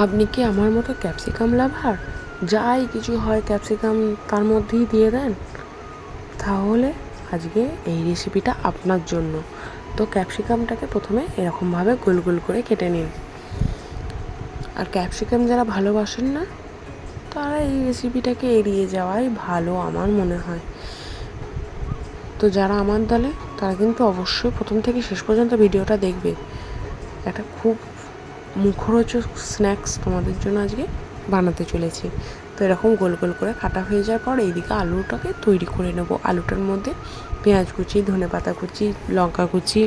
আপনি কি আমার মতো ক্যাপসিকাম লাভার? যাই কিছু হয় ক্যাপসিকাম তার মধ্যেই দিয়ে দেন? তাহলে আজকে এই রেসিপিটা আপনার জন্য। তো ক্যাপসিকামটাকে প্রথমে এরকমভাবে গোল গোল করে কেটে নিন। আর ক্যাপসিকাম যারা ভালোবাসেন না তারা এই রেসিপিটাকে এড়িয়ে যাওয়াই ভালো আমার মনে হয়। তো যারা আমার দলে তারা কিন্তু অবশ্যই প্রথম থেকে শেষ পর্যন্ত ভিডিওটা দেখবে। একটা খুব মুখরোচক স্ন্যাক্স তোমাদের জন্য আজকে বানাতে চলেছি। তো এরকম গোল গোল করে কাটা হয়ে যাওয়ার পর এইদিকে আলুটাকে তৈরি করে নেব। আলুটার মধ্যে পেঁয়াজ কুচি, ধনেপাতা কুচি, লঙ্কা কুচি,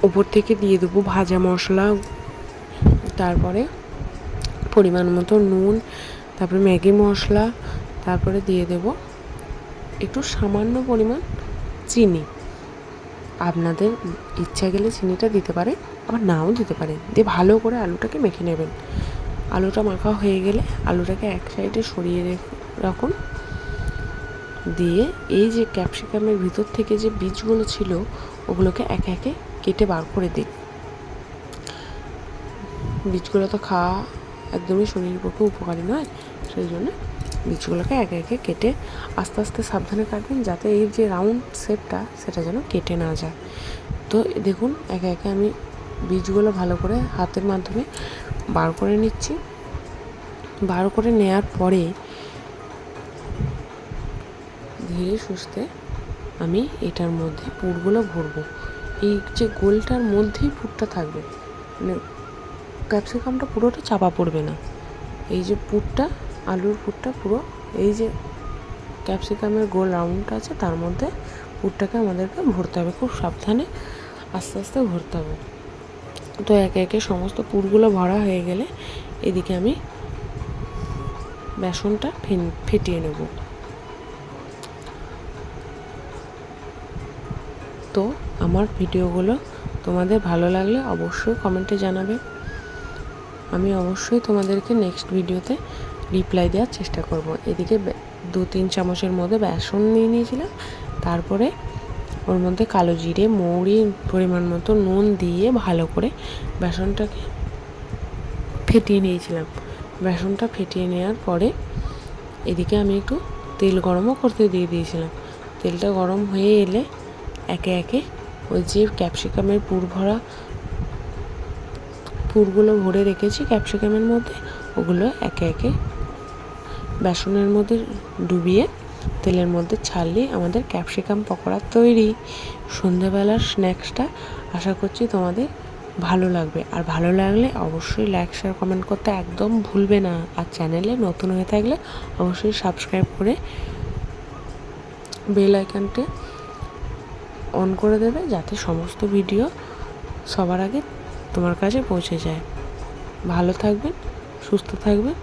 উপর থেকে দিয়ে দেবো ভাজা মশলা, তারপরে পরিমাণ মতো নুন, তারপরে ম্যাগি মশলা, তারপরে দিয়ে দেব একটু সামান্য পরিমাণ চিনি। আপনাদের ইচ্ছা গেলে চিনিটা দিতে পারে, আবার নাও দিতে পারে। দিয়ে ভালো করে আলুটাকে মেখে নেবেন। আলুটা মাখা হয়ে গেলে আলুটাকে এক সাইডে সরিয়ে রাখুন। দিয়ে এই যে ক্যাপসিকামের ভিতর থেকে যে বীজগুলো ছিল ওগুলোকে একে একে কেটে বার করে দিন। বীজগুলো তো খাওয়া একদমই শরীরের পক্ষে উপকারী নয়, সেই জন্য বীজগুলোকে একে একে কেটে আস্তে আস্তে সাবধানে কাটবেন, যাতে এই যে রাউন্ড শেপটা সেটা যেন কেটে না যায়। তো দেখুন একে একে আমি বীজগুলো ভালো করে হাতের মাধ্যমে বার করে নিচ্ছি। বার করে নেওয়ার পরে ধীরে সুস্থে আমি এটার মধ্যে পুরগুলো ভরবো। এই যে গোলটার মধ্যেই পুরটা থাকবে, মানে ক্যাপসিকামটা পুরোটা চাপা পড়বে না। এই যে পুরটা, আলুর পুরটা পুরো এই যে ক্যাপসিকামের গোল রাউন্ডটা আছে তার মধ্যে পুরটাকে আমাদেরকে ভরতে হবে। খুব সাবধানে আস্তে আস্তে ভরতে হবে। তো একে একে সমস্ত পুরগুলো ভরা হয়ে গেলে এদিকে আমি বেসনটা ফেটিয়ে নেব। তো আমার ভিডিওগুলো তোমাদের ভালো লাগলে অবশ্যই কমেন্টে জানাবে। আমি অবশ্যই তোমাদেরকে নেক্সট ভিডিওতে রিপ্লাই দেওয়ার চেষ্টা করব। এদিকে 2-3 চামচের মধ্যে বেসন নিয়ে নিয়েছিলাম, তারপরে ওর মধ্যে কালো জিরে, মৌরি, পরিমাণ মতো নুন দিয়ে ভালো করে বেসনটাকে ফেটিয়ে নিয়েছিলাম। বেসনটা ফেটিয়ে নেওয়ার পরে এদিকে আমি একটু তেল গরমও করতে দিয়ে দিয়েছিলাম। তেলটা গরম হয়ে এলে একে একে ওই যে ক্যাপসিকামের পুরগুলো ভরে রেখেছি ক্যাপসিকামের মধ্যে, ওগুলো একে একে বেসনের মধ্যে ডুবিয়ে তেলের মধ্যে ছাড়লেই আমাদের ক্যাপসিকাম পকোড়া তৈরি। সন্ধ্যাবেলার স্ন্যাক্সটা আশা করছি তোমাদের ভালো লাগবে। আর ভালো লাগলে অবশ্যই লাইক, শেয়ার, কমেন্ট করতে একদম ভুলবে না। আর চ্যানেলে নতুন হয়ে থাকলে অবশ্যই সাবস্ক্রাইব করে বেল আইকনটা অন করে দেবে, যাতে সমস্ত ভিডিও সবার আগে তোমার কাছে পৌঁছে যায়। ভালো থাকবেন, সুস্থ থাকবেন।